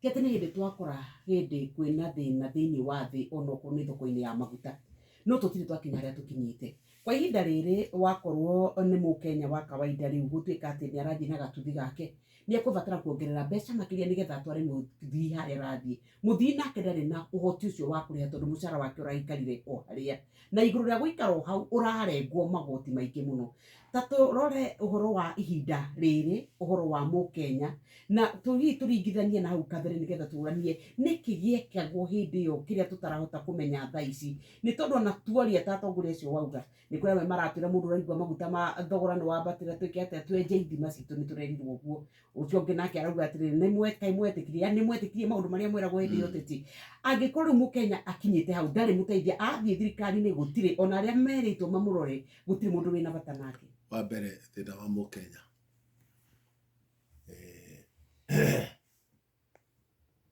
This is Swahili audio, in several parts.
ketene hindi twakora hindi kwina thina thiini wa thi onoko ni thoko-ini ya maguta no tutire twakinya haria tukinyite kwa ihinda riri wakorwo ni mukenya wa kawaida riu gutuika ati ni arathii na gatuthi gake ni akubatara kuongerera mbeca makiria nigetha atware muthii haria arathii muthii nake ndari na uhoti ucio wa kuriha tondu mucara wake uraikarire o haria na iguru ria guikara hau urarengwo magoti maingi muno taturore uhoro wa ihinda riri uhoro wa mukenya na turingithanie na hau kabere nigetha turanie niki giekagwo hindi iyo kiria tutarahota kumenya thaa ici ni tondu na tuoria tatongoria ucio wauga ni kuria we maratwira mundu uraigua maguta ma thogora ni wambatira twike atia twenje ithima citu ni turerirwo uguo ucio ungi nake arauga atiri ni mwetikirie ni mwetikirie maundu maria mwiragwo hindi iyo teti angikorwo mukenya akinyite hau ndari muteithia athie thirikari ni gutire ona aria meritwo mamurore gutire mundu wina bata nake wa mbere thina wa mukenya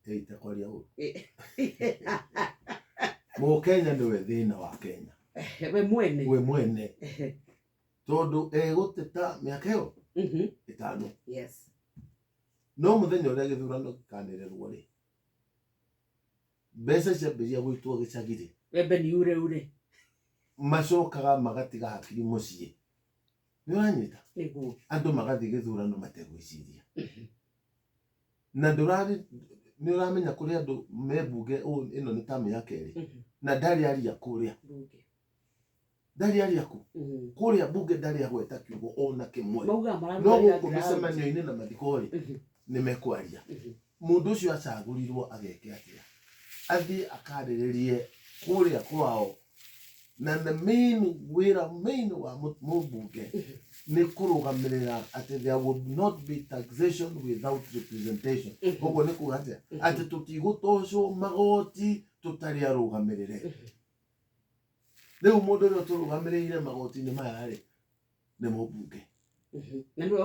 ita kwaria u mukenya niwe thina wa Kenya we mwene tondu guteta miaka iyo itano yes no muthenya uria githurano gikanirerwo ri mbeca ciambiria gwitwo gicagiri wembe ni ure macokaga magatiga hakiri mucii ni uranyita niguo andu magathi githurano mategwiciria na ndurari ni uramenya kuri andu mebunge ino ni tamu ya keri na ndari aria kuria ndari aria ku kuria bunge ndari agweta kiugo ona kimwe no guku micemanio-ini na mathikori ni mekwaria mundu ucio acagurirwo ageke atia athi akariririe kuria kwao na the main wa mubunge ni kurugamirira ati there would not be taxation without representation koguo ni kuga atia ati tutigutocwo magoti tutari arugamirire riu mundu uria turugamirire magoti ni maya ri ni mubunge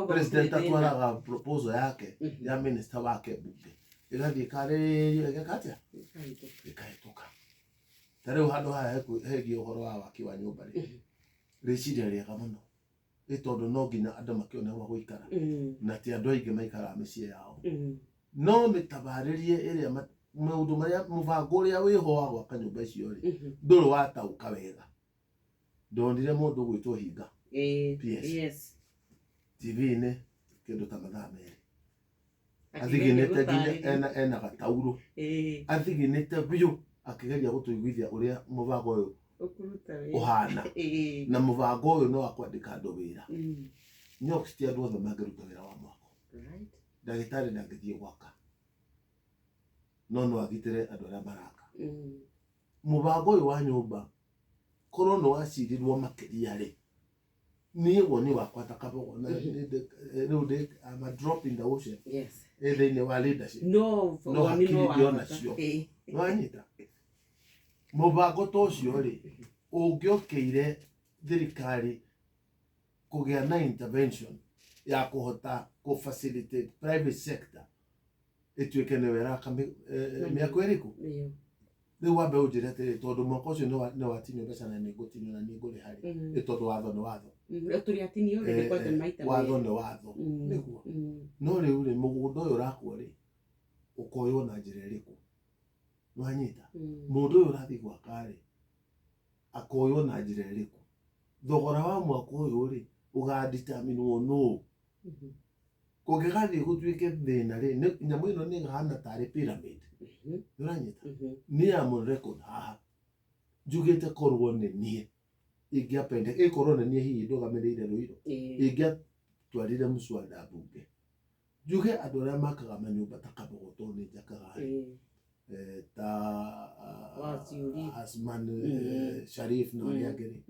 president atwaraga proposal yake ya minister wake bunge igathie ikariririo igakatia ikahituka tareu handu haya hegi uhoro wa waki wa nyumba ri riciria riega muno itondu no nginya andu makiona gwa guikara na ti andu aingi maikara micii yao no mitabaririe iria maundu maria mubango uria wiho wa gwaka nyumba icio ri nduru watauka wega ndonire mundu gwitwo hinga yes TV-ini kindu ta mathaa meri athiginite nginya ena gatauro athiginite biu akigeria gutuiguithia uria mubango uyu uhana na mubango uyu no akwandika andu wira nyoks ti andu othe mangiruta wira wa mwako ndagitari ndangithie gwaka no agitire andu aria maraka mubango uyu wa nyumba korwo no acirirwo makiria ri ni woni wakwa takabogo na riu I'm a drop in the ocean yes thini wa leadership no hakiri cio wanyita mubango to cio ri ungiokeire thirikari kugia na intervention ya kuhota ku facilitate private sector ituike ni wera miako iriku riu wambe unjire atiri tondu mwaka ucio ni watinio mbeca na ni ngutinio na ni nguri hari tondu watho ni watho turi atinio ri kwa maita watho ni watho niguo no riu ri mugunda uyu urakwo ri ukoywo na njira iriku nwanyita mundu uyu urathi gwaka ri akoywo na njira iriku thogora wa mwaka uyu ri ugadeterminwo no kugigathie gutuike thina ri nyamu ino ni gana tari pyramid uranyita ni am record haha njugite korwo ni nie ingiapende ikorwo ni nie hihi ndugamirire ruiro ingiatwarire muswada bunge njuge andu aria makaga manyumba takabogo to ni njakaga ta Asman Sharif na aria angiri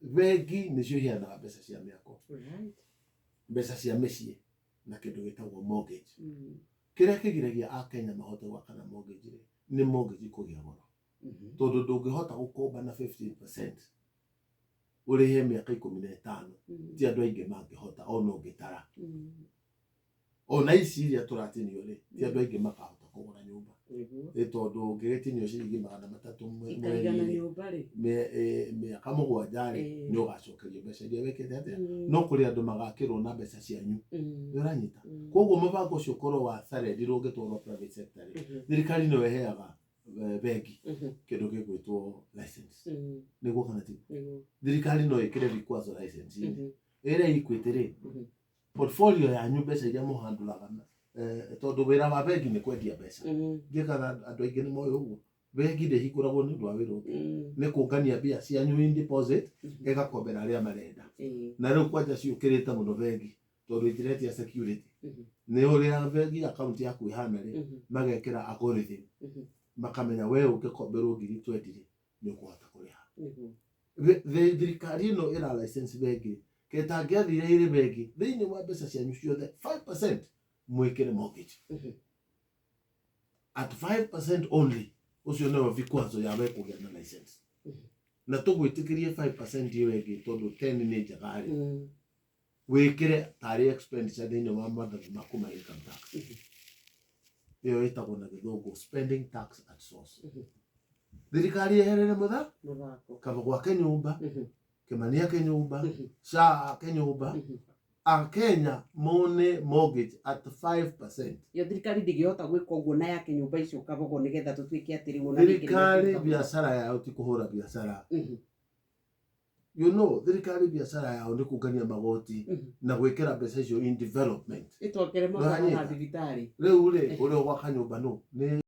bengi nicio hianaga mbeca cia miako mbeca cia micii na kindu gitagwo mortgage kiria kigiragia akenya mahote gwaka na mortgage ri ni mortgage kugia goro tondu ndungihota gukomba na 15% urihe miaka 15 ti andu aingi mangihota ona ungitara ona ici iria turatinio ri ti andu aingi makahota kugura nyumba tondu ungigitinio ciringi 300 ikaigana nyumba ri miaka 7 ri ni ugacokerio mbeca iria wikite atia no kuri andu magakirwo na mbeca cianyu ni uranyita koguo mubango ucio korwo wa salary ungitwarwo private sector ri thirikari no iheaga bengi kindu gigwitwo license niguo kana ti thirikari no ikire vikwazo license ira Equity ri portfolio yanyu mbeca iria muhandulaga tondu wira wa bengi ni kwendia mbeca ngikana andu aingi ni moyo uguo bengi ndihinguragwo ni undu wa wira ungi ni kungania mbia cianyu in deposit igakombera aria marenda na riu kwanja ciukirite muno bengi tondu itiretia security ni uria bengi account yaku ihana ri magekira algorithm makamenya we ukikomberwo 20 ri ni ukuhota kuriha thirikari no ira license bengi ketangiathire iri bengi thiini wa mbeca cianyu ciothe 5% mwikire mortgage at 5% only ucio no vikwazo yawe kugia na license na tugwitikirie 5% iyo wengi tondu 10 ni njagari wikire tari expenditure thiini wa mathabu maku ma income tax iyo itagwo na githungu spending tax at source thirikari eherere muthako kaba gwake nyumba Kimani ake nyumba SHA ake nyumba Kenya mone mortgage at 5%. Yo thirikari ndingihota gwika uguo na yake nyumba icio kabogo nigetha tutwike atiri wona thirikari biashara yao ti kuhura biashara you know thirikari biashara yao ni kungania magoti na gwikira mbeca icio in development itwakere magana na thibitari riu ri uri gwaka nyumba no ni